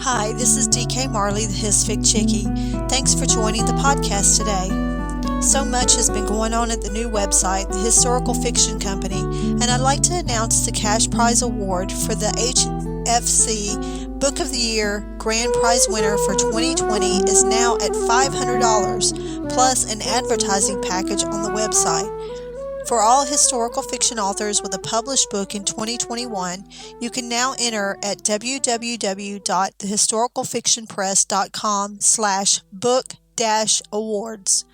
Hi, this is DK Marley, the Hist Fic Chickie. Thanks for joining the podcast today. So much has been going on at the new website, the Historical Fiction Company, and I'd like to announce the Cash Prize Award for the HFC Book of the Year Grand Prize winner for 2020 is now at $500, plus an advertising package on the website. For all historical fiction authors with a published book in 2021, you can now enter at www.thehistoricalfictionpress.com/book-awards.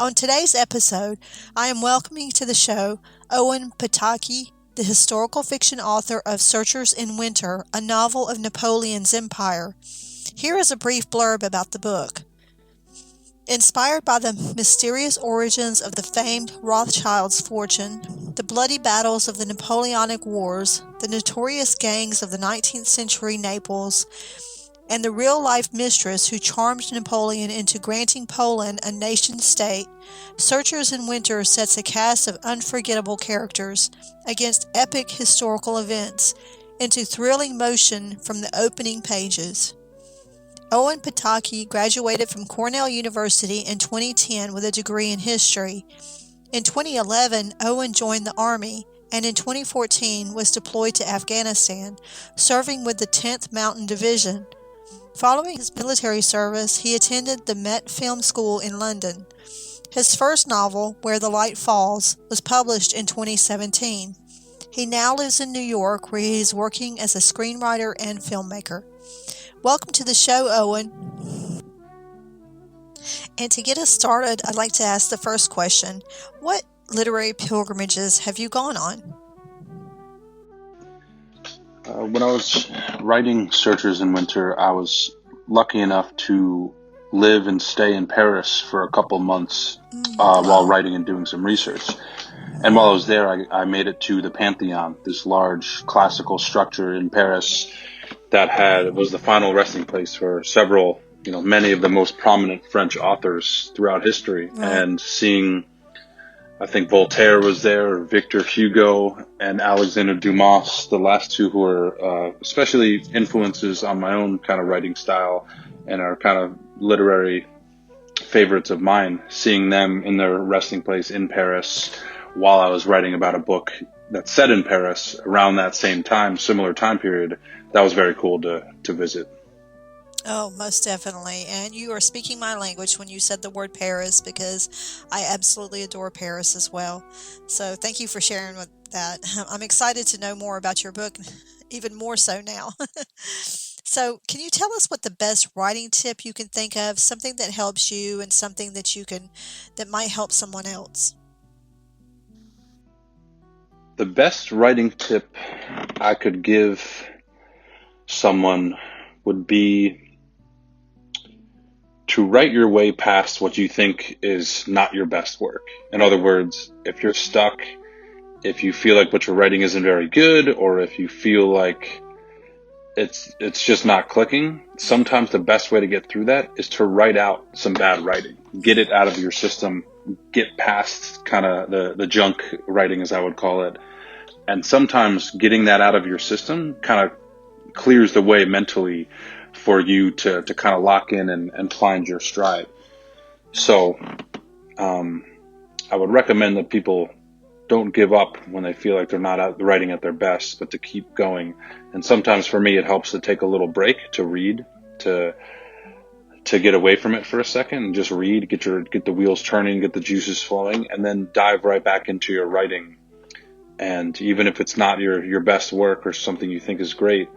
On today's episode, I am welcoming to the show Owen Pataki, the historical fiction author of Searchers in Winter, a novel of Napoleon's empire. Here is a brief blurb about the book. Inspired by the mysterious origins of the famed Rothschild's fortune, the bloody battles of the Napoleonic Wars, the notorious gangs of the 19th century Naples, and the real-life mistress who charmed Napoleon into granting Poland a nation-state, Searchers in Winter sets a cast of unforgettable characters against epic historical events into thrilling motion from the opening pages. Owen Pataki graduated from Cornell University in 2010 with a degree in history. In 2011, Owen joined the Army, and in 2014 was deployed to Afghanistan, serving with the 10th Mountain Division. Following his military service, he attended the MetFilm School in London. His first novel, Where the Light Falls, was published in 2017. He now lives in New York, where he is working as a screenwriter and filmmaker. Welcome to the show, Owen. And to get us started, I'd like to ask the first question. What literary pilgrimages have you gone on? When I was writing Searchers in Winter, I was lucky enough to live and stay in Paris for a couple months while writing and doing some research. And while I was there, I made it to the Pantheon, this large classical structure in Paris that was the final resting place for several, many of the most prominent French authors throughout history. Right. And seeing, I think Voltaire was there, Victor Hugo, and Alexander Dumas, the last two who were especially influences on my own kind of writing style and are kind of literary favorites of mine. Seeing them in their resting place in Paris while I was writing about a book that's set in Paris around that same time, similar time period, that was very cool to visit. Oh, most definitely. And you are speaking my language when you said the word Paris, because I absolutely adore Paris as well. So thank you for sharing with that. I'm excited to know more about your book, even more so now. So can you tell us what the best writing tip you can think of, something that helps you and something that that might help someone else? The best writing tip I could give someone would be to write your way past what you think is not your best work. In other words, if you're stuck, if you feel like what you're writing isn't very good, or if you feel like it's just not clicking, sometimes the best way to get through that is to write out some bad writing. Get it out of your system, get past kind of the junk writing, as I would call it. And sometimes getting that out of your system kind of clears the way mentally for you to kind of lock in and find your stride. So I would recommend that people don't give up when they feel like they're not out writing at their best, but to keep going. And sometimes for me, it helps to take a little break, to read, to get away from it for a second and just read, get the wheels turning, get the juices flowing, and then dive right back into your writing. And even if it's not your best work or something you think is great,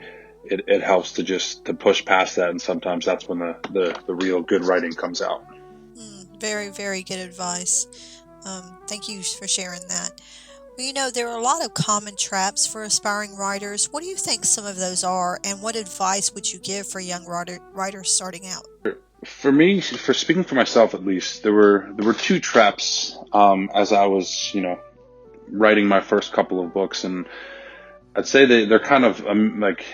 it helps to push past that. And sometimes that's when the real good writing comes out. Very, very good advice. Thank you for sharing that. Well, there are a lot of common traps for aspiring writers. What do you think some of those are, and what advice would you give for young writers starting out? For me, for speaking for myself at least, there were two traps as I was, writing my first couple of books, and I'd say they're kind of like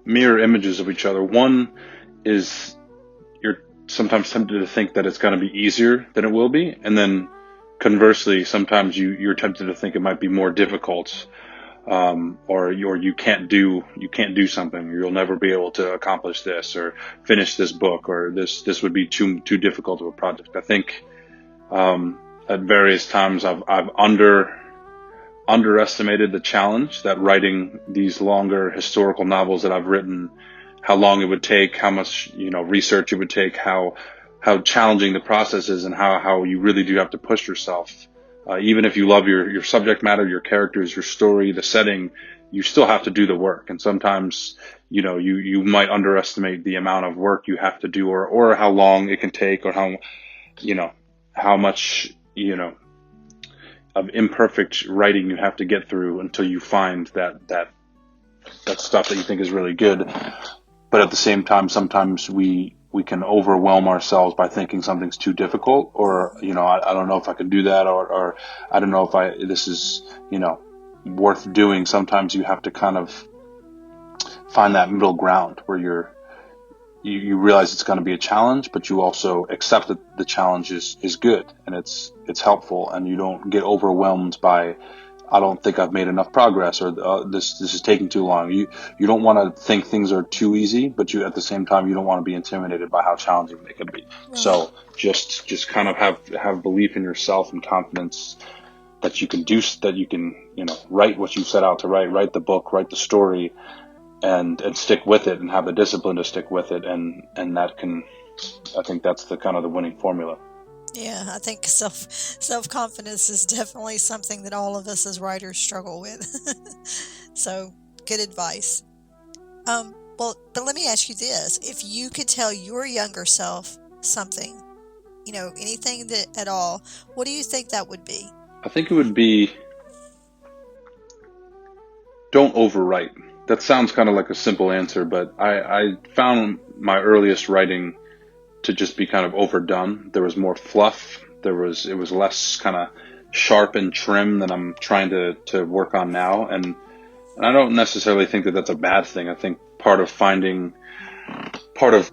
mirror images of each other. One is you're sometimes tempted to think that it's going to be easier than it will be, and then conversely, sometimes you're tempted to think it might be more difficult or you can't do something, or you'll never be able to accomplish this or finish this book, or this would be too difficult of a project. I think at various times I've underestimated the challenge that writing these longer historical novels that I've written, how long it would take, how much research it would take, how challenging the process is, and how you really do have to push yourself. Even if you love your subject matter, your characters, your story, the setting, you still have to do the work. And sometimes, you might underestimate the amount of work you have to do, or how long it can take, or how much, of imperfect writing you have to get through until you find that stuff that you think is really good. But at the same time, sometimes we can overwhelm ourselves by thinking something's too difficult, or I don't know if I can do that, or I don't know if this is worth doing. Sometimes you have to kind of find that middle ground where you realize it's going to be a challenge, but you also accept that the challenge is good and it's helpful, and you don't get overwhelmed by, I don't think I've made enough progress, or this is taking too long. You don't want to think things are too easy, but at the same time, you don't want to be intimidated by how challenging they can be. Right. So just kind of have belief in yourself and confidence that you can write what you set out to write the book, write the story, and stick with it, and have the discipline to stick with it, and I think that's the kind of the winning formula. Yeah, I think self-confidence is definitely something that all of us as writers struggle with. So, good advice. But let me ask you this. If you could tell your younger self something, anything at all, what do you think that would be? I think it would be, don't overwrite. That sounds kind of like a simple answer, but I found my earliest writing to just be kind of overdone. There was more fluff. It was less kind of sharp and trim than I'm trying to work on now. And I don't necessarily think that that's a bad thing. I think part of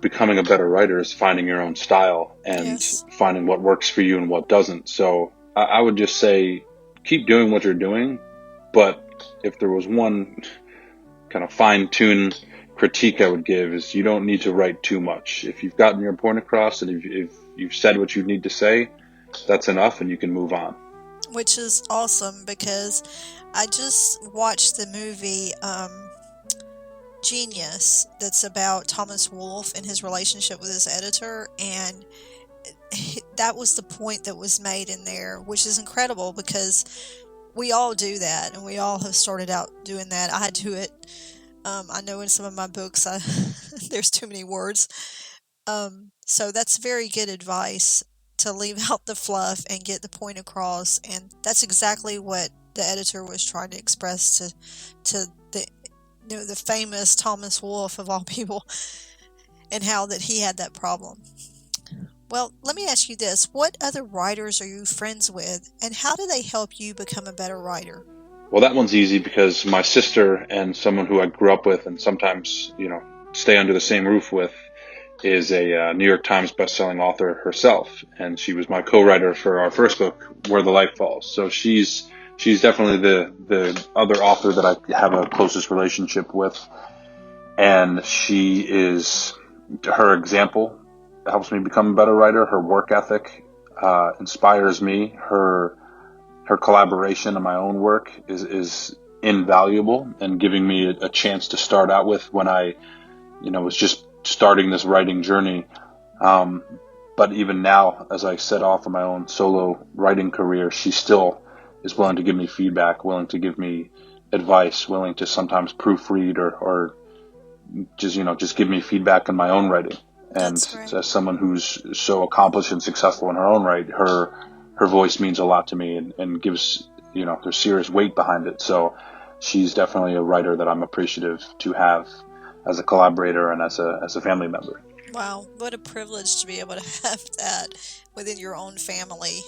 becoming a better writer is finding your own style and yes, finding what works for you and what doesn't. So I would just say, keep doing what you're doing. But if there was one kind of fine-tuned critique I would give, is you don't need to write too much. If you've gotten your point across, and if you've said what you need to say, that's enough, and you can move on. Which is awesome, because I just watched the movie Genius, that's about Thomas Wolfe and his relationship with his editor, and that was the point that was made in there, which is incredible, because we all do that, and we all have started out doing that. I do it. I know in some of my books, there's too many words. So that's very good advice, to leave out the fluff and get the point across. And that's exactly what the editor was trying to express to the famous Thomas Wolfe, of all people, and how that he had that problem. Well, let me ask you this. What other writers are you friends with, and how do they help you become a better writer? Well, that one's easy, because my sister, and someone who I grew up with and sometimes, stay under the same roof with, is a New York Times bestselling author herself. And she was my co-writer for our first book, Where the Light Falls. So she's definitely the other author that I have a closest relationship with. And her example helps me become a better writer. Her work ethic inspires me. Her collaboration in my own work is invaluable, and giving me a chance to start out with when I, was just starting this writing journey. But even now, as I set off on my own solo writing career, she still is willing to give me feedback, willing to give me advice, willing to sometimes proofread or just give me feedback in my own writing. And as someone who's so accomplished and successful in her own right, her voice means a lot to me, and gives, there's serious weight behind it. So she's definitely a writer that I'm appreciative to have as a collaborator and as a family member. Wow, what a privilege to be able to have that within your own family.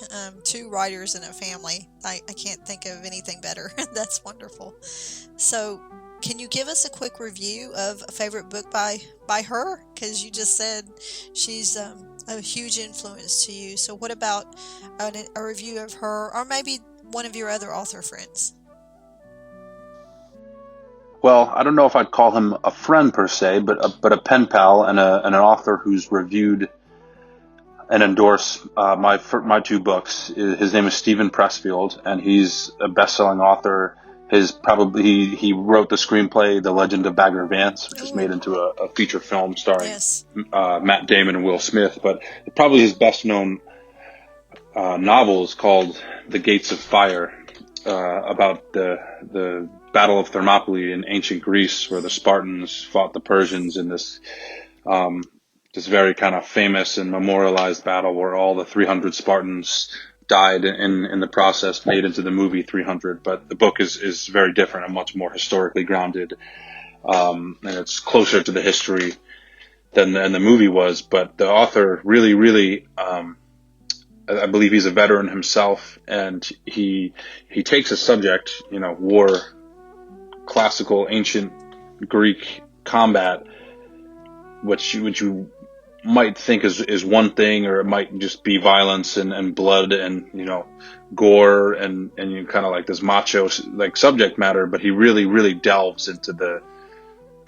2 writers in a family. I can't think of anything better. That's wonderful. So, can you give us a quick review of a favorite book by her? Because you just said she's a huge influence to you. So what about a review of her, or maybe one of your other author friends? Well, I don't know if I'd call him a friend per se, but a pen pal and an author who's reviewed and endorsed my two books. His name is Stephen Pressfield, and he's a best-selling author. He wrote the screenplay The Legend of Bagger Vance, which was made into a feature film starring Matt Damon and Will Smith. But probably his best-known novel is called The Gates of Fire, about the Battle of Thermopylae in ancient Greece, where the Spartans fought the Persians in this very kind of famous and memorialized battle where all the 300 Spartans died in the process, made into the movie 300. But the book is very different and much more historically grounded, and it's closer to the history than the movie was. But the author really, I believe he's a veteran himself, and he takes a subject, war, classical ancient Greek combat, which you might think is one thing, or it might just be violence and blood and gore and you kind of like this macho like subject matter, but he really delves into the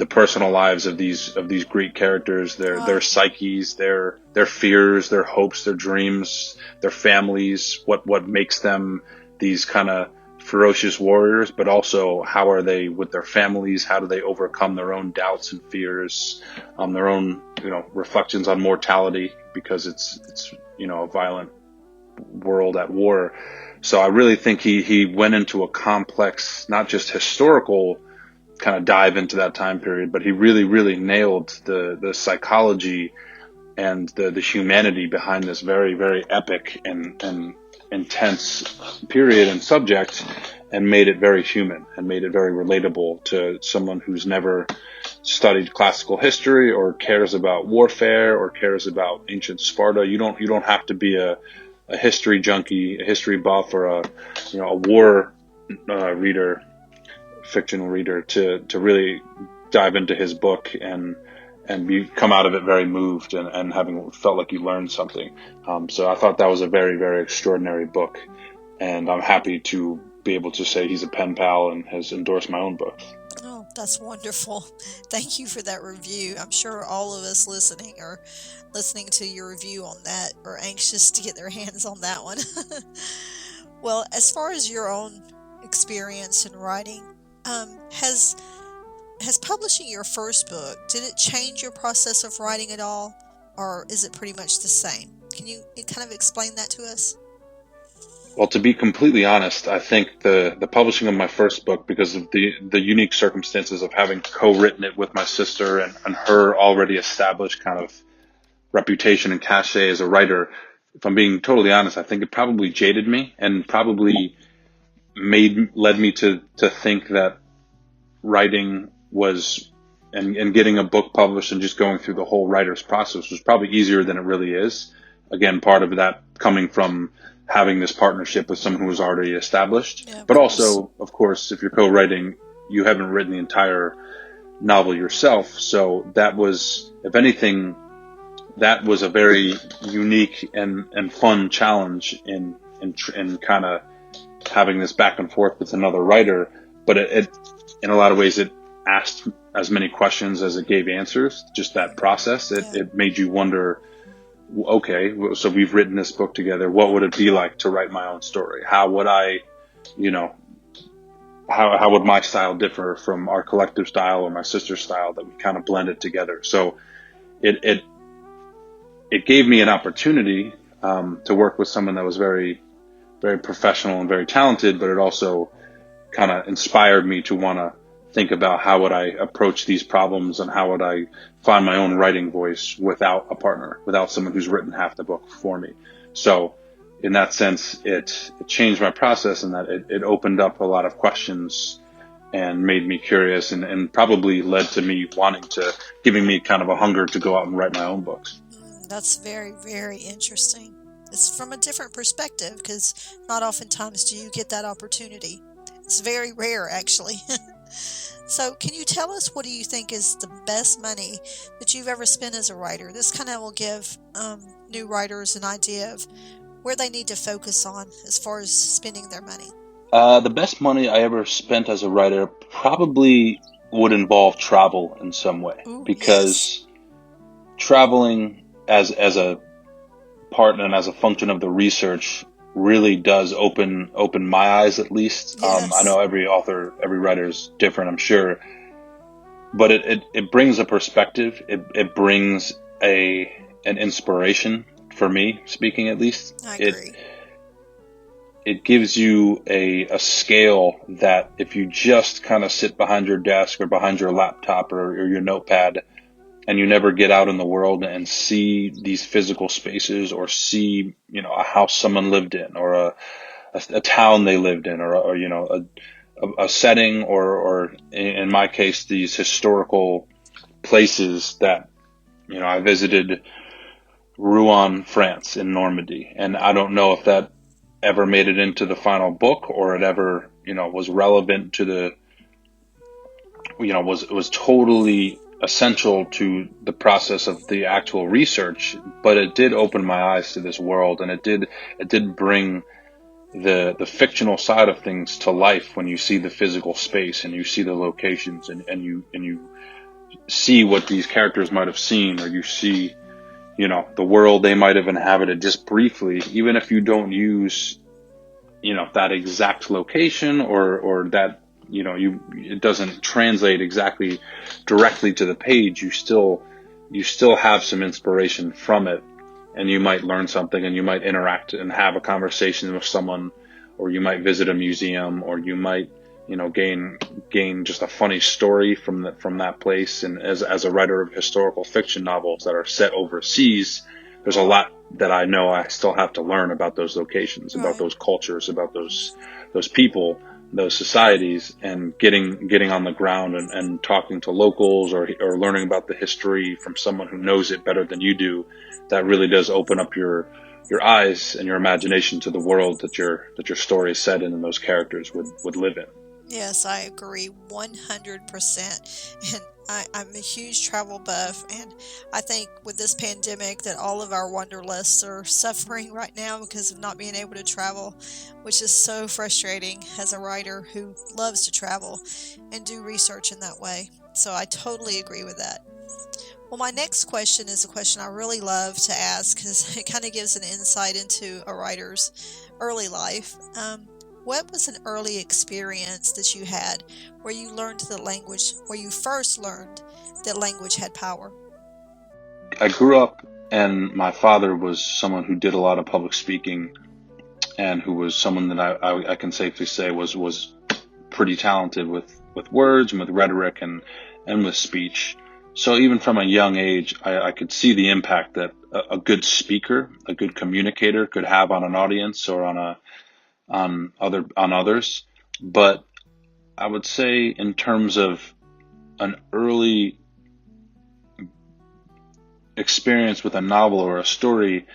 personal lives of these Greek characters, their psyches, their fears, their hopes, their dreams, their families, what makes them these kind of ferocious warriors, but also how are they with their families? How do they overcome their own doubts and fears, their own reflections on mortality, because it's a violent world at war. So I really think he went into a complex, not just historical kind of dive into that time period, but he really nailed the psychology and the humanity behind this very epic and intense period and subject, and made it very human and made it very relatable to someone who's never studied classical history or cares about warfare or cares about ancient Sparta. You don't have to be a history junkie, a history buff, or a war reader, fictional reader to really dive into his book and come out of it very moved and having felt like you learned something. So I thought that was a very extraordinary book, and I'm happy to be able to say he's a pen pal and has endorsed my own books. Oh, that's wonderful. Thank you for that review. I'm sure all of us listening to your review on that are anxious to get their hands on that one. Well, as far as your own experience in writing, has publishing your first book, did it change your process of writing at all, or is it pretty much the same? Can you kind of explain that to us? Well, to be completely honest, I think the publishing of my first book, because of the unique circumstances of having co-written it with my sister and her already established kind of reputation and cachet as a writer, if I'm being totally honest, I think it probably jaded me and probably led me to think that writing was and getting a book published and just going through the whole writer's process was probably easier than it really is. Again, part of that coming from having this partnership with someone who was already established. Yeah, but also, of course, if you're co-writing, you haven't written the entire novel yourself. So that was, if anything, that was a very unique and fun challenge in kind of having this back and forth with another writer. But it in a lot of ways, it asked as many questions as it gave answers. Just that process, it made you wonder, okay, so we've written this book together. What would it be like to write my own story? How would I, how would my style differ from our collective style or my sister's style that we kind of blended together? So it gave me an opportunity to work with someone that was very, very professional and very talented, but it also kind of inspired me to want to think about how would I approach these problems and how would I find my own writing voice without a partner, without someone who's written half the book for me. So in that sense, it changed my process in that it opened up a lot of questions and made me curious and probably led to me giving me kind of a hunger to go out and write my own books. That's very, very interesting. It's from a different perspective because not oftentimes do you get that opportunity. It's very rare, actually. So can you tell us, what do you think is the best money that you've ever spent as a writer? This kind of will give new writers an idea of where they need to focus on as far as spending their money. The best money I ever spent as a writer probably would involve travel in some way. Ooh, yes. Because traveling as a part and as a function of the research really does open my eyes, at least. I Yes. know every author, every writer is different, I'm sure, but it brings a perspective. It brings an inspiration for me, speaking at least. I It agree. it gives you a scale that if you just kind of sit behind your desk or behind your laptop or your notepad and you never get out in the world and see these physical spaces or see, a house someone lived in or a town they lived in or a setting or in my case, these historical places that, I visited Rouen, France in Normandy. And I don't know if that ever made it into the final book or it ever, was relevant to was totally essential to the process of the actual research, but it did open my eyes to this world, and it did bring the fictional side of things to life when you see the physical space and you see the locations and you see what these characters might have seen, or you see, the world they might have inhabited just briefly, even if you don't use, that exact location or that, it doesn't translate exactly directly to the page. You still have some inspiration from it, and you might learn something, and you might interact and have a conversation with someone, or you might visit a museum, or you might, gain just a funny story from that place. And as a writer of historical fiction novels that are set overseas, there's a lot that I know I still have to learn about those locations, about Right. those cultures, about those people, those societies, and getting on the ground and talking to locals or learning about the history from someone who knows it better than you do. That really does open up your eyes and your imagination to the world that your story is set in and those characters would live in. Yes, I agree 100%. And I'm a huge travel buff, and I think with this pandemic that all of our wanderlusts are suffering right now because of not being able to travel, which is so frustrating as a writer who loves to travel and do research in that way. So I totally agree with that. Well, my next question is a question I really love to ask because it kind of gives an insight into a writer's early life. What was an early experience that you had where you learned the language, where you first learned that language had power? I grew up, and my father was someone who did a lot of public speaking, and who was someone that I can safely say was pretty talented with words and with rhetoric and with speech. So even from a young age, I could see the impact that a good speaker, a good communicator could have on an audience or on others. But I would say in terms of an early experience with a novel or a story,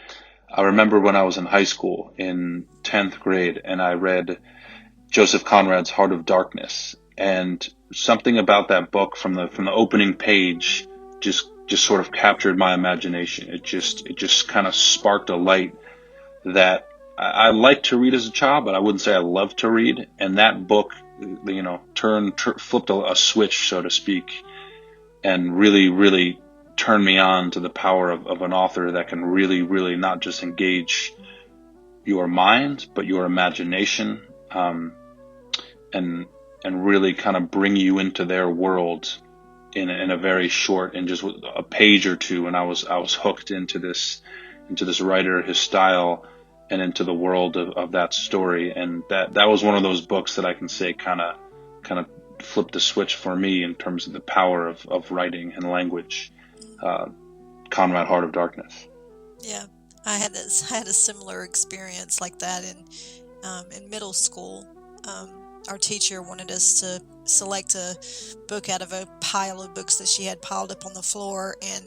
I remember when I was in high school in 10th grade and I read Joseph Conrad's Heart of Darkness, and something about that book from the opening page just sort of captured my imagination. It just kind of sparked a light that I liked to read as a child, but I wouldn't say I loved to read. And that book, flipped a switch, so to speak, and really turned me on to the power of an author that can really not just engage your mind, but your imagination, and really kind of bring you into their world in a very short, in just a page or two. And I was hooked into this writer, his style, and into the world of that story. And that was one of those books that I can say kind of flipped the switch for me in terms of the power of writing and language. Conrad, Heart of Darkness. Yeah, I had a similar experience like that in middle school. Our teacher wanted us to select a book out of a pile of books that she had piled up on the floor, and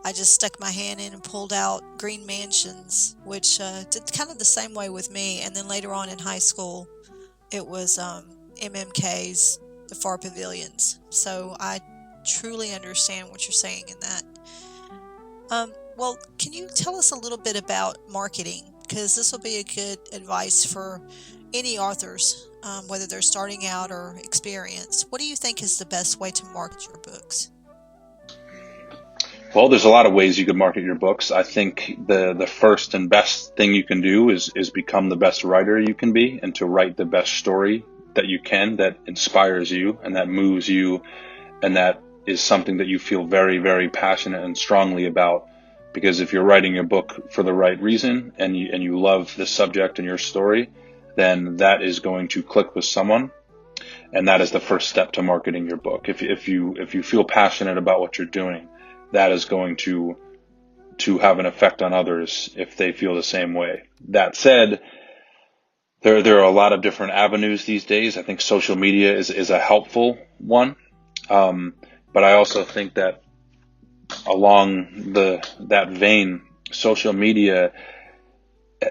I just stuck my hand in and pulled out Green Mansions, which did kind of the same way with me. And then later on in high school, it was MMK's The Far Pavilions. So I truly understand what you're saying in that. Well, can you tell us a little bit about marketing? Because this will be a good advice for any authors whether they're starting out or experienced, what do you think is the best way to market your books? Well, there's a lot of ways you could market your books. I think the first and best thing you can do is become the best writer you can be, and to write the best story that you can, that inspires you and that moves you, and that is something that you feel very, very passionate and strongly about. Because if you're writing your book for the right reason and you love the subject and your story, then that is going to click with someone, and that is the first step to marketing your book. If you feel passionate about what you're doing, that is going to have an effect on others if they feel the same way. That said, there are a lot of different avenues these days. I think social media is a helpful one, but I also think that along that vein, social media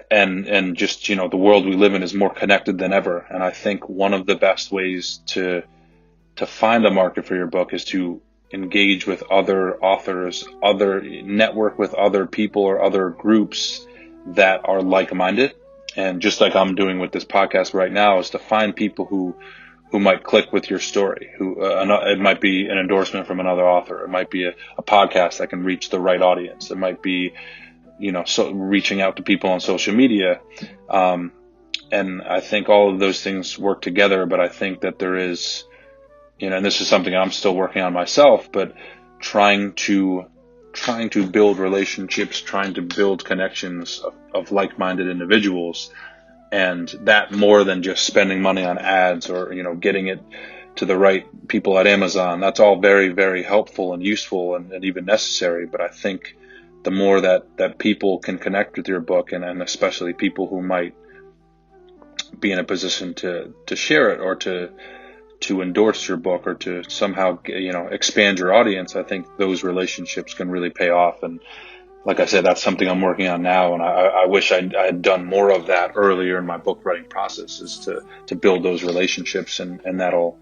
and just, the world we live in is more connected than ever. And I think one of the best ways to find a market for your book is to engage with other authors, network with other people or other groups that are like-minded. And just like I'm doing with this podcast right now, is to find people who might click with your story. It might be an endorsement from another author. It might be a podcast that can reach the right audience. It might be, so reaching out to people on social media. And I think all of those things work together, but I think that there is, and this is something I'm still working on myself, but trying to build relationships, trying to build connections of like-minded individuals. And that, more than just spending money on ads or, getting it to the right people at Amazon, that's all very, very helpful and useful and even necessary. But I think the more that people can connect with your book, and especially people who might be in a position to share it or to endorse your book or to somehow, expand your audience, I think those relationships can really pay off. And like I said, that's something I'm working on now. And I wish I had done more of that earlier in my book writing process, is to build those relationships, and that'll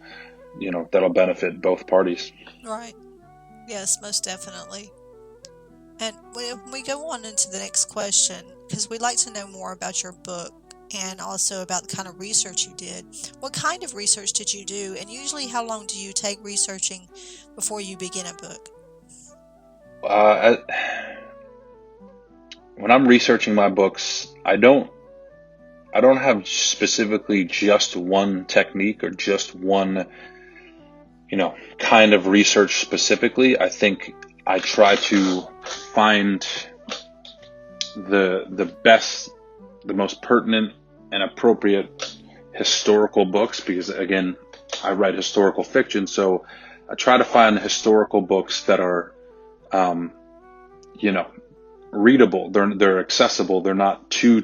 benefit both parties. Right. Yes, most definitely. And when we go on into the next question, because we'd like to know more about your book and also about the kind of research you did. What kind of research did you do? And usually how long do you take researching before you begin a book? When I'm researching my books, I don't have specifically just one technique or just one, kind of research specifically. I think I try to find the best, the most pertinent and appropriate historical books, because again, I write historical fiction. So I try to find historical books that are, readable. They're accessible. They're not too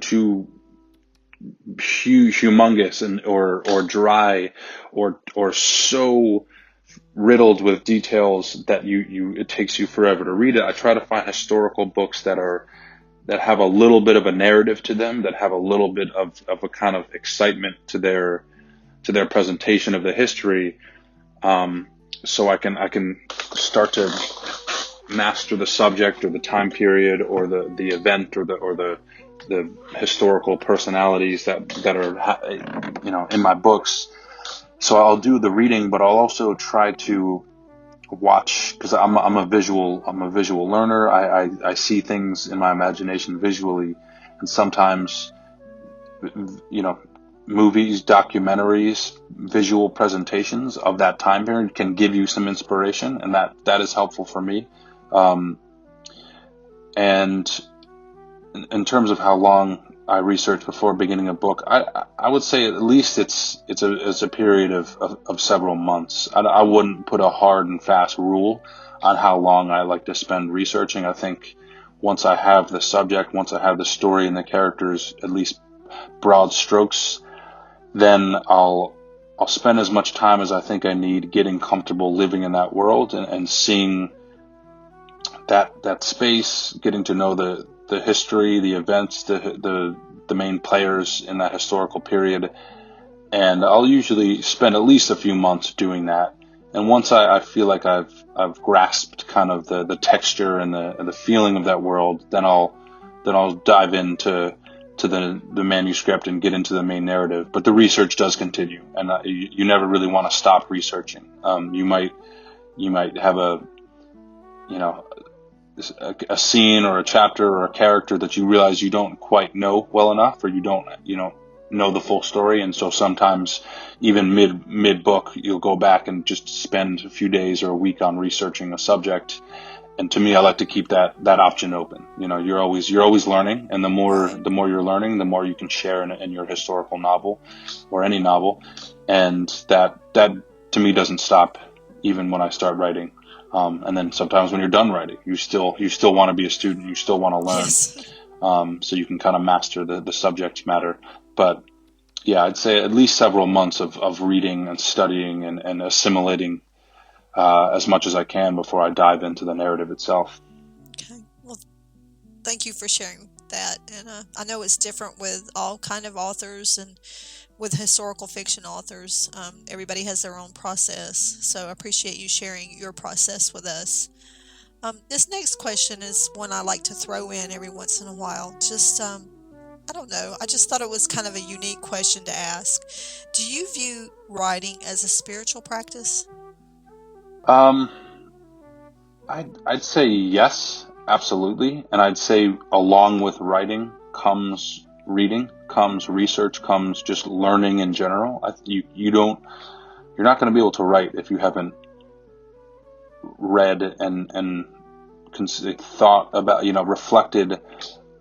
huge, humongous, and or dry, or so riddled with details that it takes you forever to read it. I try to find historical books that have a little bit of a narrative to them, that have a little bit of a kind of excitement to their presentation of the history, so I can start to master the subject or the time period or the event or the historical personalities that are in my books. So I'll do the reading, but I'll also try to watch, because I'm a visual learner. I see things in my imagination visually, and sometimes movies, documentaries, visual presentations of that time period can give you some inspiration, and that is helpful for me. And in terms of how long I research before beginning a book, I would say at least it's a period of several months. I wouldn't put a hard and fast rule on how long I like to spend researching. I think once I have the subject, once I have the story and the characters, at least broad strokes, then I'll spend as much time as I think I need getting comfortable living in that world and seeing that space, getting to know the history, the events, the main players in that historical period. And I'll usually spend at least a few months doing that. And once I feel like I've grasped kind of the texture and the feeling of that world, then I'll dive into to the manuscript and get into the main narrative. But the research does continue, and you never really want to stop researching. You might have a scene or a chapter or a character that you realize you don't quite know well enough, or you don't know the full story, and so sometimes even mid book you'll go back and just spend a few days or a week on researching a subject. And to me, I like to keep that option open. You're always learning, and the more you're learning, the more you can share in your historical novel or any novel, and that to me doesn't stop even when I start writing. And then sometimes when you're done writing, you still want to be a student. You still want to learn. Yes. So you can kind of master the subject matter. But yeah, I'd say at least several months of reading and studying and assimilating as much as I can before I dive into the narrative itself. Okay. Well, thank you for sharing that. And I know it's different with all kind of authors, and with historical fiction authors, everybody has their own process. So I appreciate you sharing your process with us. This next question is one I like to throw in every once in a while. Just, I don't know. I just thought it was kind of a unique question to ask. Do you view writing as a spiritual practice? I'd say yes, absolutely. And I'd say along with writing comes reading, comes research, comes just learning in general. You're not going to be able to write if you haven't read and thought about, reflected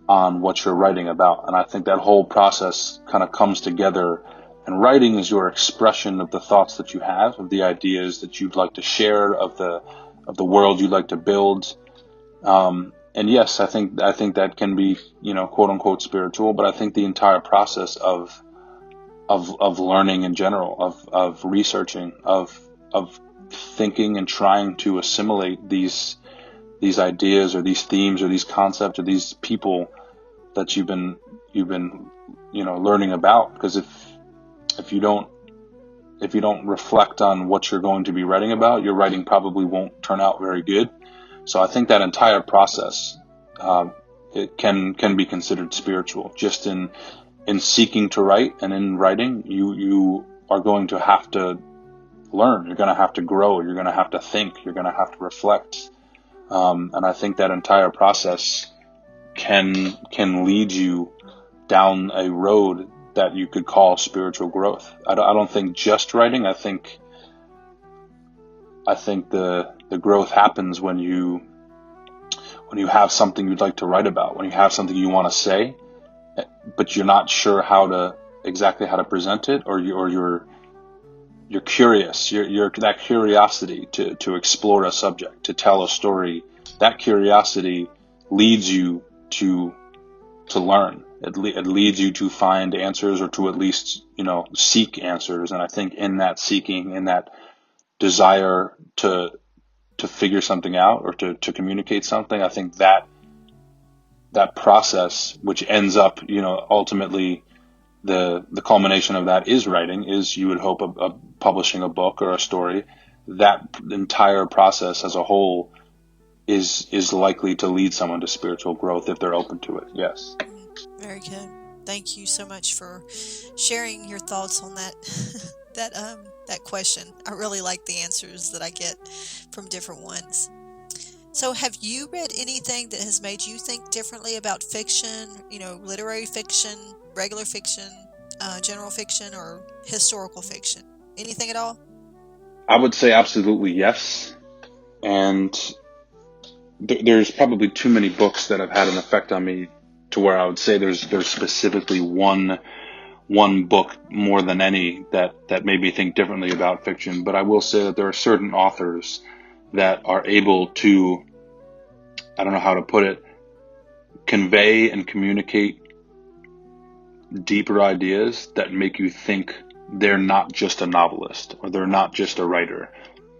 on what you're writing about. And I think that whole process kind of comes together. And writing is your expression of the thoughts that you have, of the ideas that you'd like to share, of the world you'd like to build. And yes, I think that can be, quote unquote spiritual, but I think the entire process of learning in general, of researching, of thinking and trying to assimilate these ideas or these themes or these concepts or these people that you've been learning about. Because if you don't reflect on what you're going to be writing about, your writing probably won't turn out very good. So I think that entire process, it can be considered spiritual. Just in seeking to write and in writing, you are going to have to learn. You're going to have to grow. You're going to have to think. You're going to have to reflect. And I think that entire process can lead you down a road that you could call spiritual growth. I don't think just writing. I think the growth happens when you have something you'd like to write about, when you have something you want to say, but you're not sure exactly how to present it, or you're curious. You're that curiosity to explore a subject, to tell a story. That curiosity leads you to learn. It leads you to find answers, or to at least seek answers. And I think in that seeking, in that desire to figure something out, or to communicate something, I think that process, which ends up ultimately the culmination of that is writing, is, you would hope, of publishing a book or a story. That entire process as a whole is likely to lead someone to spiritual growth if they're open to it. Yes. Very good. Thank you so much for sharing your thoughts on that that question. I really like the answers that I get from different ones. So have you read anything that has made you think differently about fiction, literary fiction, regular fiction, general fiction, or historical fiction? Anything at all? I would say absolutely yes. And there's probably too many books that have had an effect on me to where I would say there's specifically one book more than any that made me think differently about fiction. But I will say that there are certain authors that are able to, I don't know how to put it, convey and communicate deeper ideas that make you think they're not just a novelist, or they're not just a writer.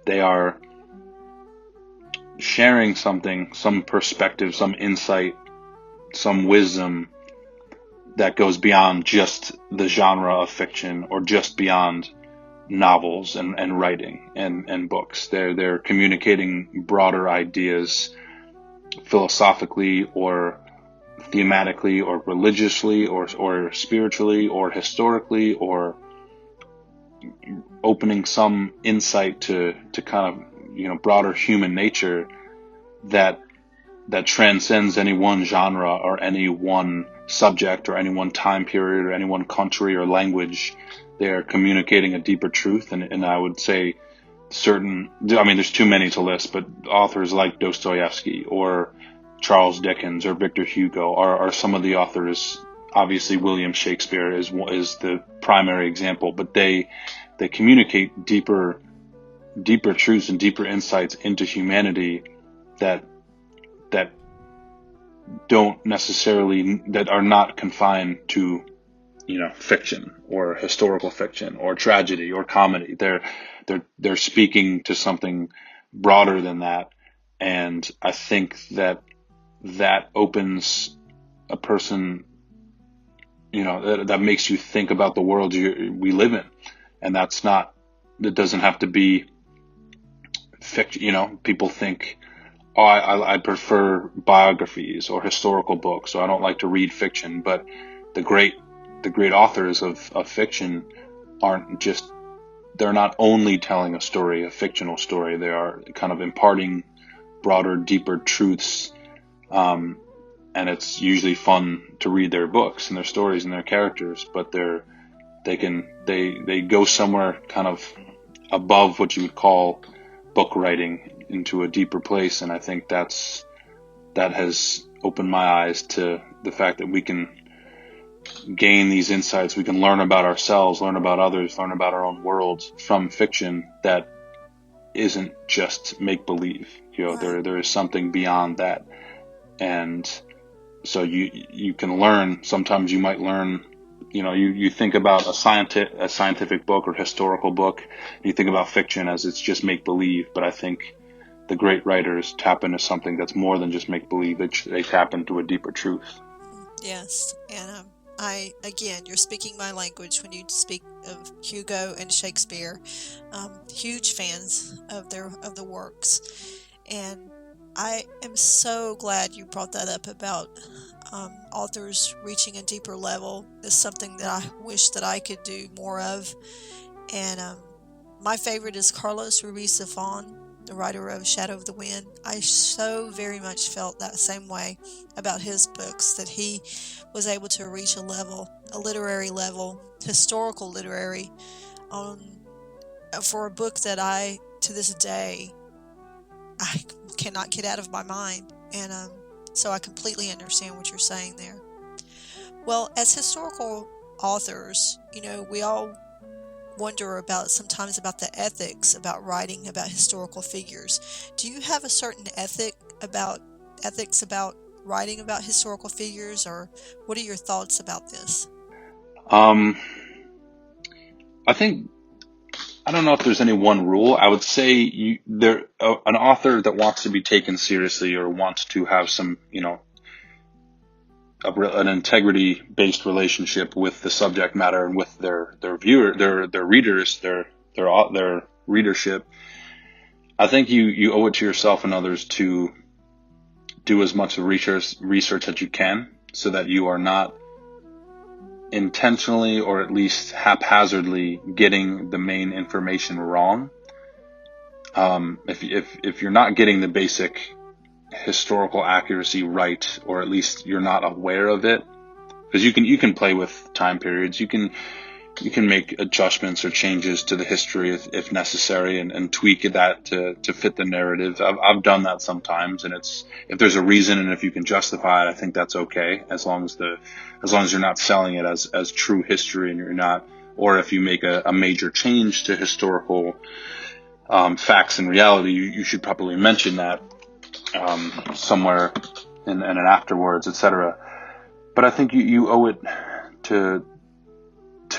They are sharing something, some perspective, some insight, some wisdom that goes beyond just the genre of fiction, or just beyond novels and writing and books. They're communicating broader ideas philosophically, or thematically or religiously or spiritually or historically, or opening some insight to kind of, broader human nature that transcends any one genre or any one subject or any one time period or any one country or language. They're communicating a deeper truth, and I would say there's too many to list, but authors like Dostoevsky or Charles Dickens or Victor Hugo are some of the authors. Obviously, William Shakespeare is the primary example, but they communicate deeper truths and deeper insights into humanity that don't necessarily, that are not confined to, fiction or historical fiction or tragedy or comedy. They're speaking to something broader than that. And I think that opens a person, that makes you think about the world we live in. And that doesn't have to be fiction. People think, I prefer biographies or historical books, or I don't like to read fiction. But the great authors of fiction they're not only telling a fictional story. They are kind of imparting broader, deeper truths. And it's usually fun to read their books and their stories and their characters, but they go somewhere kind of above what you would call book writing, into a deeper place. And I think that has opened my eyes to the fact that we can gain these insights. We can learn about ourselves, learn about others, learn about our own worlds from fiction that isn't just make-believe. There is something beyond that. And so you can learn. Sometimes you might learn, you think about a scientific book or historical book, and you think about fiction as it's just make-believe. But I think the great writers tap into something that's more than just make-believe. They tap into a deeper truth. Yes, and again, you're speaking my language when you speak of Hugo and Shakespeare. Huge fans of the works, and I am so glad you brought that up about authors reaching a deeper level. It's something that I wish that I could do more of. And my favorite is Carlos Ruiz Zafón, the writer of Shadow of the Wind. I so very much felt that same way about his books, that he was able to reach a literary level, historical literary, for a book that to this day, I cannot get out of my mind. And so I completely understand what you're saying there. Well, as historical authors, we all wonder sometimes about the ethics about writing about historical figures. Do you have a certain ethics about writing about historical figures, or what are your thoughts about this? I don't know if there's any one rule. I would say an author that wants to be taken seriously or wants to have some, an integrity-based relationship with the subject matter and with their readers, their readership. I think you owe it to yourself and others to do as much research as you can, so that you are not intentionally or at least haphazardly getting the main information wrong. If you're not getting the basic historical accuracy right, or at least you're not aware of it, because you can play with time periods, you can make adjustments or changes to the history if necessary, and tweak that to fit the narrative. I've done that sometimes, and if there's a reason and if you can justify it, I think that's okay, as long as you're not selling it as true history, and you're not, or if you make a major change to historical facts and reality, you should probably mention that somewhere in an afterwards, etc. But I think you owe it to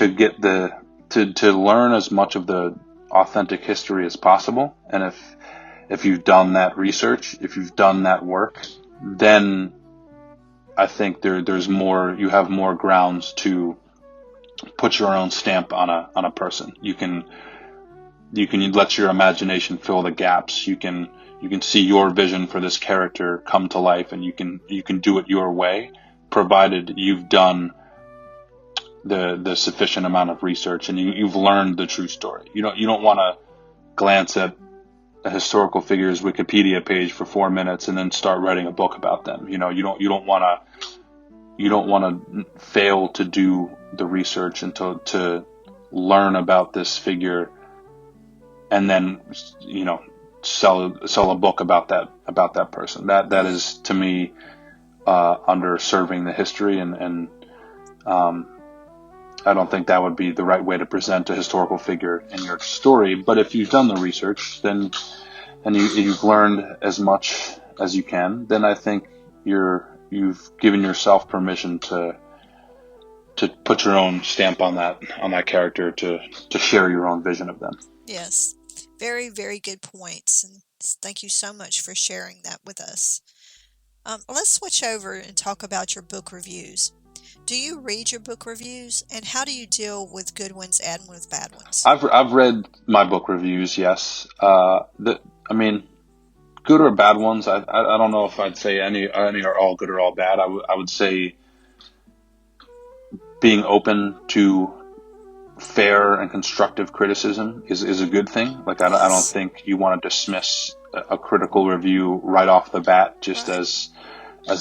get to learn as much of the authentic history as possible. And if you've done that research, if you've done that work, then I think there's more, you have more grounds to put your own stamp on a person. You can let your imagination fill the gaps. You can see your vision for this character come to life, and you can do it your way. provided you've done the sufficient amount of research and you've learned the true story. You don't want to glance at a historical figure's Wikipedia page for 4 minutes and then start writing a book about them. You don't want to fail to do the research and to learn about this figure and then sell a book about that person. That is, to me, under serving the history, and I don't think that would be the right way to present a historical figure in your story. But if you've done the research, then and you've learned as much as you can, then I think you've given yourself permission to put your own stamp on that character, to share your own vision of them. Yes, very, very good points, and thank you so much for sharing that with us. Let's switch over and talk about your book reviews. Do you read your book reviews, and how do you deal with good ones and with bad ones? I've read my book reviews, yes. Good or bad ones, I don't know if I'd say any are all good or all bad. I would say being open to fair and constructive criticism is a good thing. Like, I don't think you want to dismiss a critical review right off the bat just as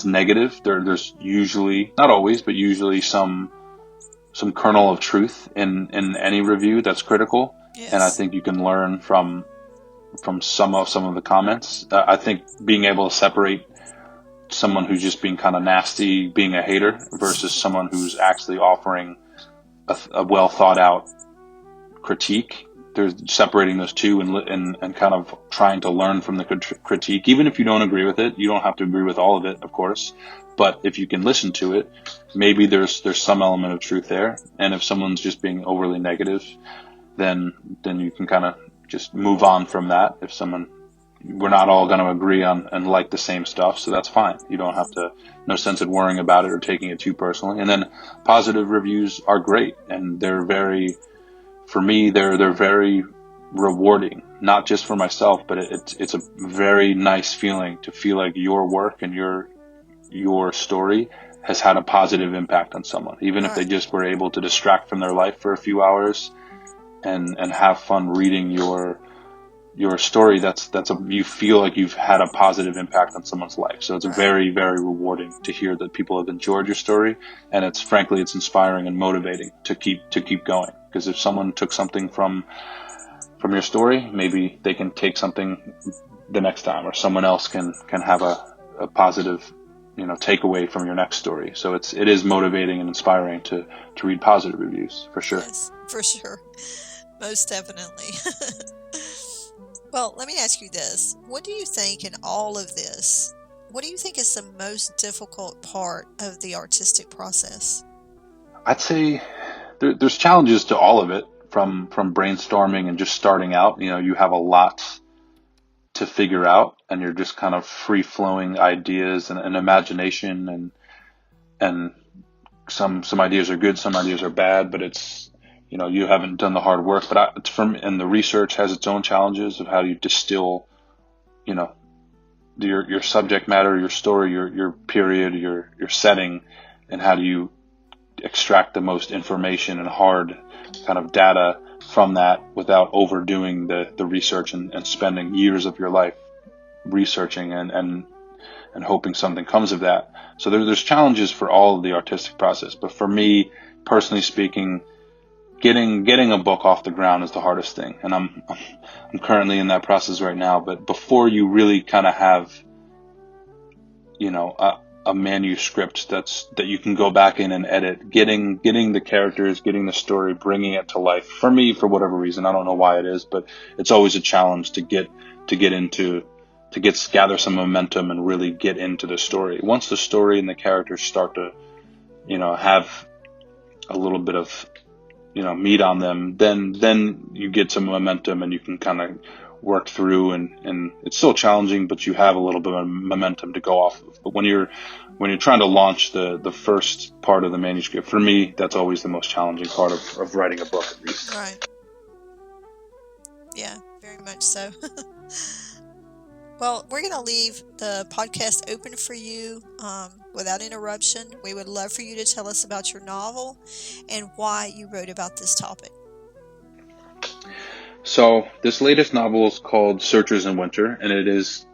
negative. There's usually, not always, but usually some kernel of truth in any review that's critical. Yes. And I think you can learn from some of the comments. I think being able to separate someone who's just being kind of nasty, being a hater, versus someone who's actually offering a well thought out critique. There's separating those two and kind of trying to learn from the critique. Even if you don't agree with it, you don't have to agree with all of it, of course. But if you can listen to it, maybe there's some element of truth there. And if someone's just being overly negative, then you can kind of just move on from that. We're not all going to agree on and like the same stuff, so that's fine. You don't have to, no sense in worrying about it or taking it too personally. And then positive reviews are great, and they're very rewarding, not just for myself, but it's a very nice feeling to feel like your work and your story has had a positive impact on someone, even if they just were able to distract from their life for a few hours and have fun reading your story. You feel like you've had a positive impact on someone's life. So it's very, very rewarding to hear that people have enjoyed your story, and it's inspiring and motivating to keep going. Because if someone took something from your story, maybe they can take something the next time, or someone else can have a positive takeaway from your next story. So it is motivating and inspiring to read positive reviews, for sure. Yes, for sure. Most definitely. Well, let me ask you this. What do you think in all of this, what do you think is the most difficult part of the artistic process? I'd say there's challenges to all of it, from brainstorming and just starting out. You have a lot to figure out, and you're just kind of free-flowing ideas and imagination, and some ideas are good, some ideas are bad, but it's, you haven't done the hard work. But and the research has its own challenges of how you distill, your subject matter, your story, your period, your setting, and how do you extract the most information and hard kind of data from that without overdoing the research and spending years of your life researching and hoping something comes of that. So there's challenges for all of the artistic process. But for me, personally speaking, getting a book off the ground is the hardest thing. And I'm currently in that process right now. But before you really kind of have, a manuscript that you can go back in and edit, getting the characters, getting the story, bringing it to life. For me, for whatever reason, I don't know why it is, but it's always a challenge to gather some momentum and really get into the story. Once the story and the characters start to, have a little bit of, meat on them, then you get some momentum and you can kind of work through, and it's still challenging, but you have a little bit of momentum to go off of. But when you're trying to launch the first part of the manuscript, for me, that's always the most challenging part of writing a book, at least. Right. Yeah, very much so. Well, we're going to leave the podcast open for you without interruption. We would love for you to tell us about your novel and why you wrote about this topic. So this latest novel is called Searchers in Winter, and it is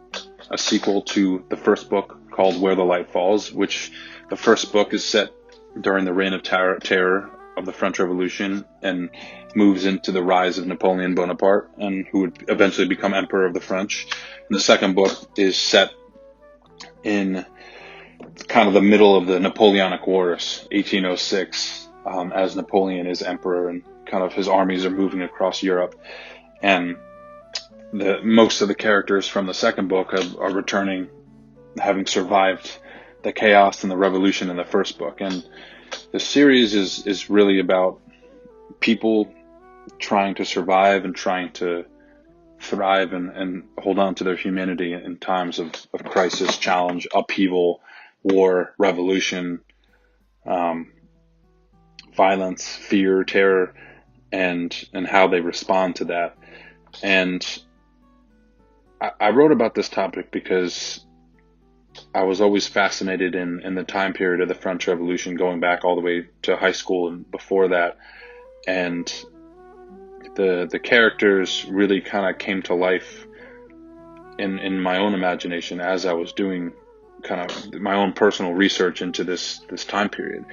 a sequel to the first book called Where the Light Falls, which the first book is set during the reign of terror of the French Revolution and moves into the rise of Napoleon Bonaparte, and who would eventually become Emperor of the French. And the second book is set in kind of the middle of the Napoleonic Wars, 1806, as Napoleon is emperor and kind of his armies are moving across Europe. And most of the characters from the second book are returning, having survived the chaos and the revolution in the first book. And the series is really about people trying to survive and trying to thrive and hold on to their humanity in times of crisis, challenge, upheaval, war, revolution, violence, fear, terror, and how they respond to that. And I wrote about this topic because I was always fascinated in the time period of the French Revolution, going back all the way to high school and before that. And the characters really kind of came to life in my own imagination as I was doing kind of my own personal research into this time period.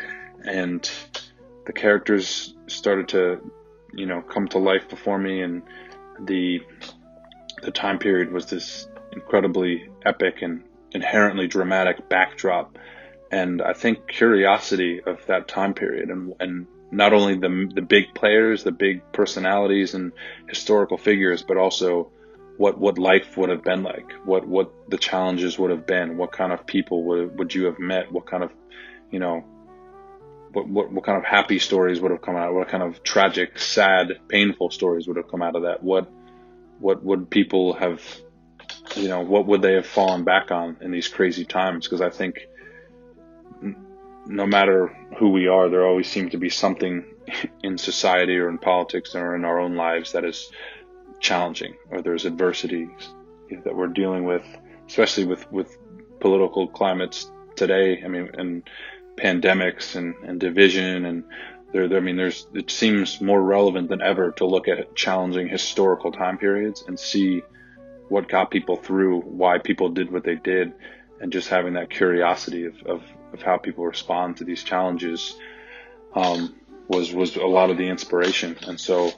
And the characters started to, come to life before me, and the time period was this incredibly epic and inherently dramatic backdrop. And I think curiosity of that time period and not only the big players, the big personalities and historical figures, but also what life would have been like, what the challenges would have been, what kind of people would you have met, what kind of, what kind of happy stories would have come out, what kind of tragic, sad, painful stories would have come out of that, what would people have, what would they have fallen back on in these crazy times? Because I think no matter who we are, there always seems to be something in society or in politics or in our own lives that is challenging, or there's adversity that we're dealing with, especially with political climates today. I mean, and pandemics and division, and it seems more relevant than ever to look at challenging historical time periods and see what got people through, why people did what they did, and just having that curiosity of how people respond to these challenges was a lot of the inspiration. And so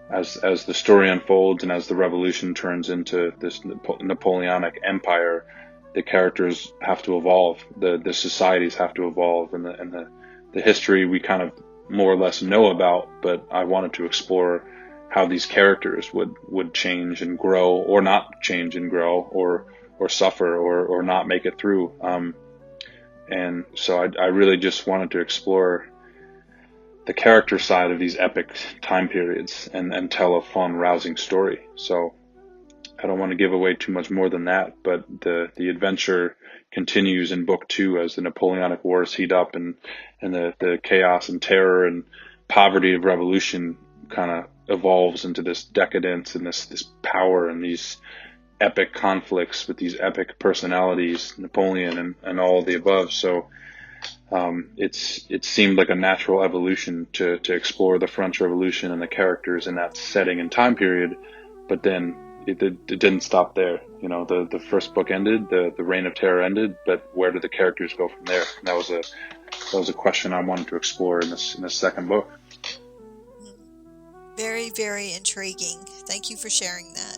as the story unfolds and as the revolution turns into this Napoleonic empire, the characters have to evolve, the societies have to evolve, and the history we kind of more or less know about, but I wanted to explore how these characters would change and grow, or not change and grow, or suffer, or not make it through. And so I really just wanted to explore the character side of these epic time periods and tell a fun, rousing story. So I don't want to give away too much more than that, but the adventure continues in book 2 as the Napoleonic Wars heat up and the chaos and terror and poverty of revolution kind of evolves into this decadence and this power and these epic conflicts with these epic personalities, Napoleon and all of the above. So it seemed like a natural evolution to explore the French Revolution and the characters in that setting and time period. But then it didn't stop there. The first book ended, the reign of terror ended, but where did the characters go from there? And that was a question I wanted to explore in this second book. Very, very intriguing. Thank you for sharing that.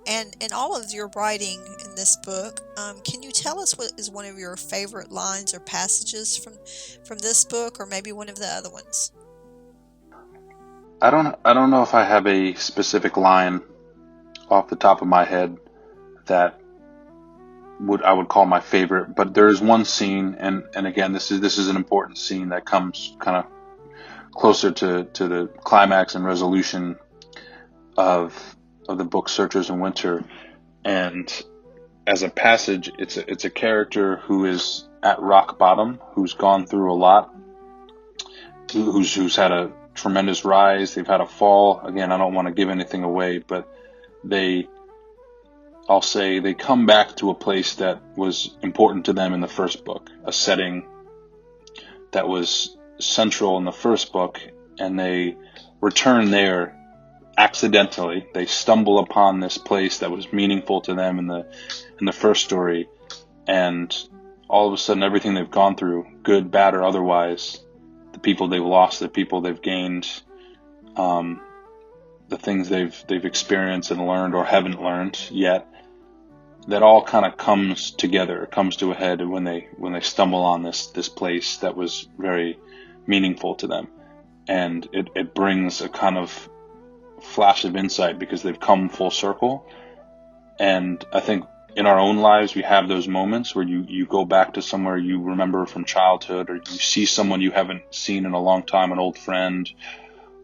And in all of your writing in this book, can you tell us what is one of your favorite lines or passages from this book, or maybe one of the other ones? I don't know if I have a specific line off the top of my head that I would call my favorite, but there is one scene, and again, this is an important scene that comes kind of closer to the climax and resolution of the book Searchers in Winter. And as a passage, it's a character who is at rock bottom, who's gone through a lot, who's had a tremendous rise. They've had a fall. Again, I don't want to give anything away, but they I'll say they come back to a place that was important to them in the first book, a setting that was central in the first book, and they return there accidentally. They stumble upon this place that was meaningful to them in the first story, and all of a sudden everything they've gone through, good, bad, or otherwise, the people they've lost, the people they've gained, the things they've experienced and learned or haven't learned yet, that all kind of comes together, comes to a head when they stumble on this place that was very meaningful to them. And it brings a kind of flash of insight because they've come full circle. And I think in our own lives, we have those moments where you go back to somewhere you remember from childhood, or you see someone you haven't seen in a long time, an old friend,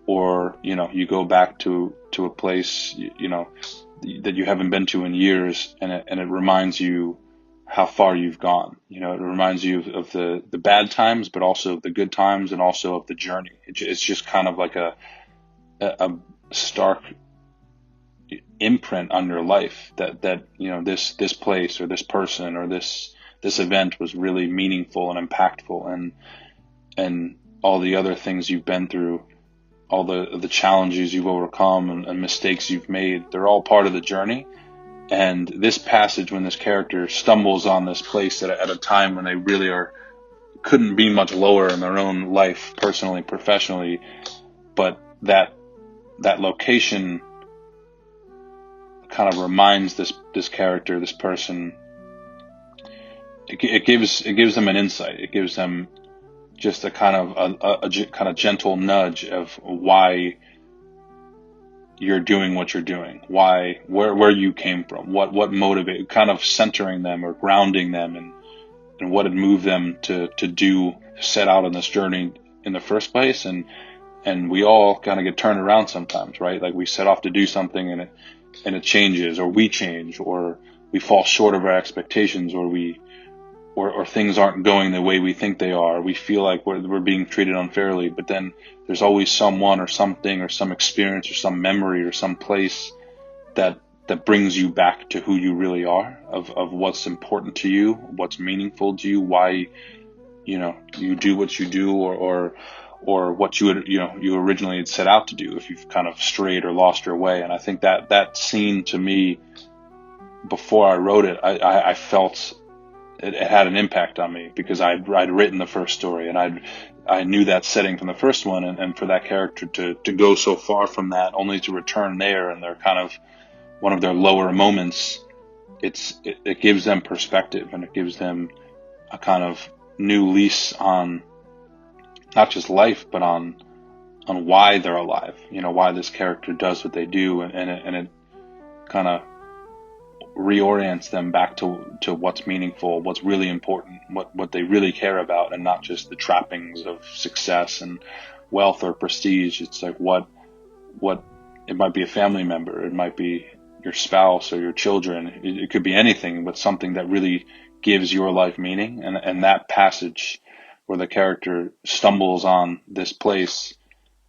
or, you go back to a place, that you haven't been to in years, and it reminds you how far you've gone. It reminds you of the bad times, but also of the good times, and also of the journey. It's just kind of like a stark imprint on your life that this place or this person or this event was really meaningful and impactful, and all the other things you've been through, all the challenges you've overcome and mistakes you've made, they're all part of the journey. And this passage, when this character stumbles on this place at a time when they really couldn't be much lower in their own life, personally, professionally, but that location kind of reminds this character, this person, it gives them an insight. It gives them just a kind of gentle nudge of why you're doing what you're doing, where you came from, what motivated, kind of centering them or grounding them, and what had moved them to set out on this journey in the first place. And we all kind of get turned around sometimes, right? Like we set off to do something and it changes, or we change, or we fall short of our expectations, or things aren't going the way we think they are. We feel like we're being treated unfairly, but then there's always someone or something or some experience or some memory or some place that brings you back to who you really are, of what's important to you, what's meaningful to you, why you do what you do, or what you originally had set out to do, if you've kind of strayed or lost your way. And I think that scene, to me, before I wrote it, I felt it had an impact on me, because I'd written the first story, and I knew that setting from the first one, and for that character to go so far from that, only to return there, and they're kind of one of their lower moments, it gives them perspective, and it gives them a kind of new lease on not just life, but on why they're alive, why this character does what they do, and it kind of reorients them back to what's meaningful, what's really important, what they really care about, and not just the trappings of success and wealth or prestige. It's like what it might be a family member, it might be your spouse or your children, it could be anything, but something that really gives your life meaning. And that passage where the character stumbles on this place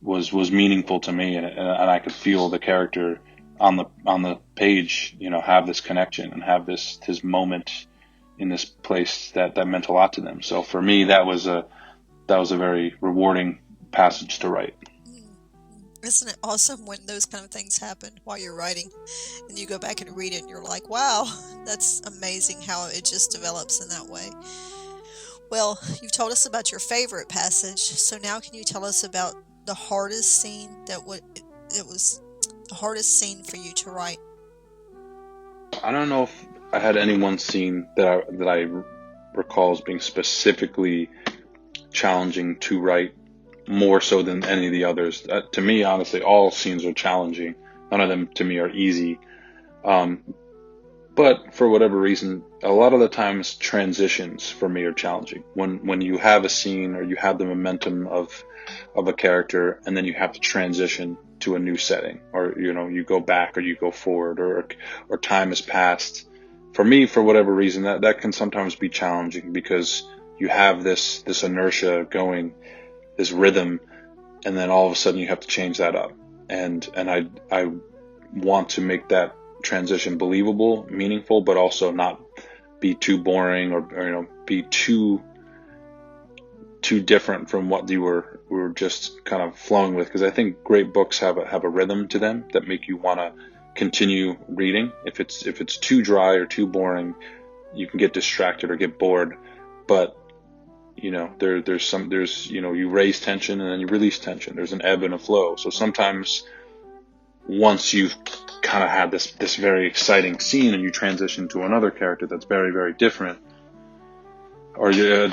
was meaningful to me, and I could feel the character on the page, have this connection and have his moment in this place that meant a lot to them. So for me, that was a very rewarding passage to write. Isn't it awesome when those kind of things happen while you're writing, and you go back and read it and you're like, wow, that's amazing how it just develops in that way. Well, you've told us about your favorite passage, so now can you tell us about the hardest scene it was the hardest scene for you to write? I don't know if I had any one scene that I recall as being specifically challenging to write, more so than any of the others. To me, honestly, all scenes are challenging. None of them, to me, are easy. But for whatever reason, a lot of the times transitions for me are challenging. When you have a scene, or you have the momentum of a character, and then you have to transition to a new setting, or you go back or you go forward, or time has passed. For me, for whatever reason, that can sometimes be challenging, because you have this inertia going, this rhythm, and then all of a sudden you have to change that up. And I want to make that transition believable, meaningful, but also not be too boring or be too different from what you were just kind of flowing with. Because I think great books have a rhythm to them that make you want to continue reading. If it's too dry or too boring, you can get distracted or get bored. But there's you raise tension and then you release tension. There's an ebb and a flow. So sometimes once you've kind of had this very exciting scene and you transition to another character that's very, very different, or a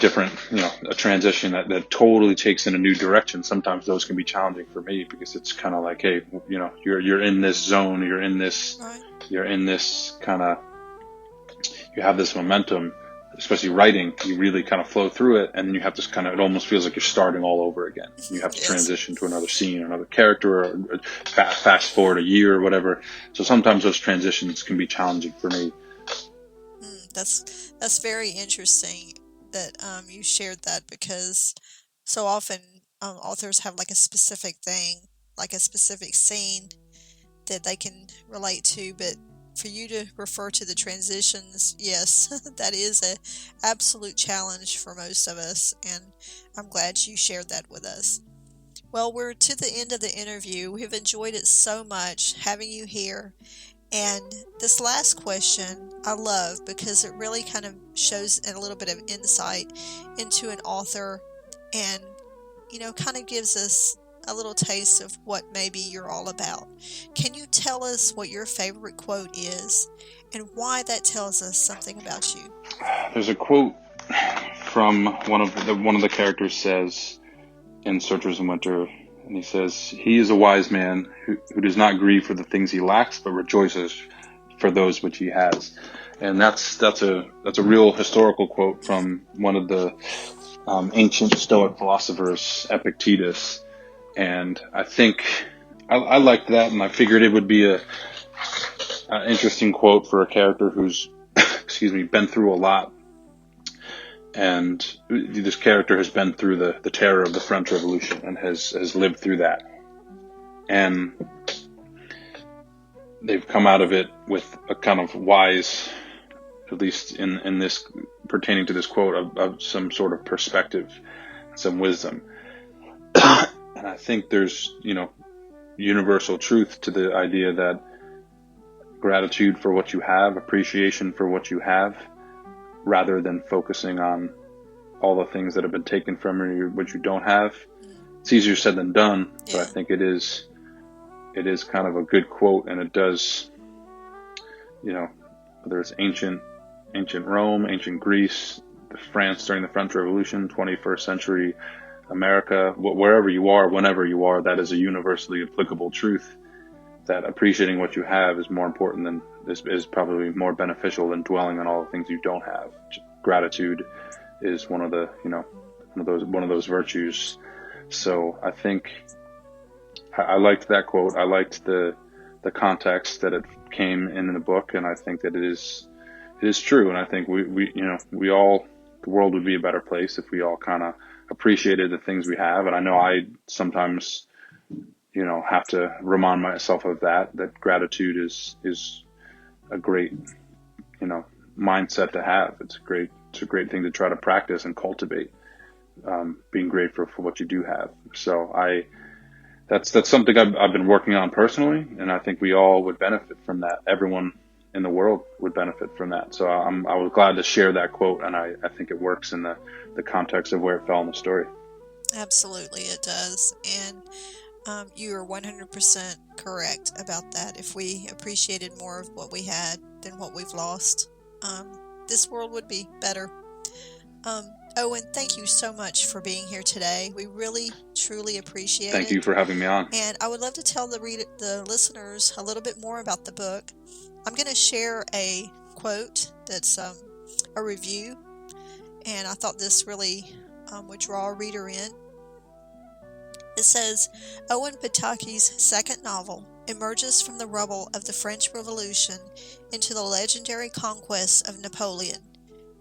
transition that totally takes in a new direction, sometimes those can be challenging for me, because it's kind of like, hey, you're in this zone, you're in this kind of, you have this momentum, especially writing, you really kind of flow through it, and then you have this kind of, it almost feels like you're starting all over again. You have to transition to another scene, another character, or fast forward a year or whatever. So sometimes those transitions can be challenging for me. That's very interesting that you shared that, because so often authors have like a specific thing, like a specific scene that they can relate to, but for you to refer to the transitions, yes, that is a absolute challenge for most of us, and I'm glad you shared that with us. Well, we're to the end of the interview. We've enjoyed it so much having you here. And this last question I love, because it really kind of shows a little bit of insight into an author, and kind of gives us a little taste of what maybe you're all about. Can you tell us what your favorite quote is and why that tells us something about you? There's a quote from one of the characters says in Searchers in Winter, and he says, "He is a wise man who does not grieve for the things he lacks, but rejoices for those which he has." And that's a real historical quote from one of the ancient Stoic philosophers, Epictetus. And I think I liked that, and I figured it would be an interesting quote for a character who's been through a lot. And this character has been through the terror of the French Revolution and has lived through that. And they've come out of it with a kind of wise, at least in this, pertaining to this quote, of some sort of perspective, some wisdom. And I think there's, universal truth to the idea that gratitude for what you have, appreciation for what you have, rather than focusing on all the things that have been taken from you, which you don't have. It's easier said than done, but I think it is kind of a good quote, and it does, whether it's ancient Rome, ancient Greece, France during the French Revolution, 21st century America, wherever you are, whenever you are, that is a universally applicable truth, that appreciating what you have is more important than is probably more beneficial than dwelling on all the things you don't have. Gratitude is one of those virtues. So I think I liked that quote. I liked the context that it came in the book, and I think that it is true. And I think we all, the world would be a better place if we all kind of appreciated the things we have. And I know I sometimes, have to remind myself of that gratitude is a great, mindset to have. It's a great thing to try to practice and cultivate, being grateful for what you do have. So that's something I've been working on personally, and I think we all would benefit from that. Everyone in the world would benefit from that. So I was glad to share that quote, and I think it works in the context of where it fell in the story. Absolutely, it does. And you are 100% correct about that. If we appreciated more of what we had than what we've lost, this world would be better. Owen, thank you so much for being here today. We really, truly appreciate it. Thank you for having me on. And I would love to tell the listeners a little bit more about the book. I'm going to share a quote that's a review, and I thought this really would draw a reader in. It says, Owen Pataki's second novel emerges from the rubble of the French Revolution into the legendary conquests of Napoleon.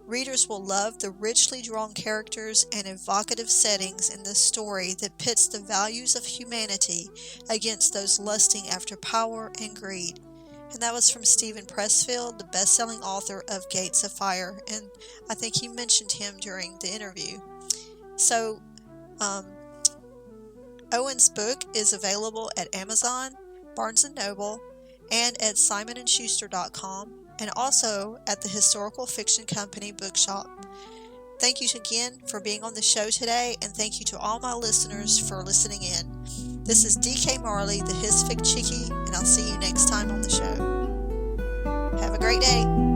Readers will love the richly drawn characters and evocative settings in this story that pits the values of humanity against those lusting after power and greed. And that was from Stephen Pressfield, the best-selling author of Gates of Fire. And I think he mentioned him during the interview. So, Owen's book is available at Amazon, Barnes & Noble, and at SimonandSchuster.com, and also at the Historical Fiction Company Bookshop. Thank you again for being on the show today, and thank you to all my listeners for listening in. This is DK Marley, the Hist Fic Chickie, and I'll see you next time on the show. Have a great day.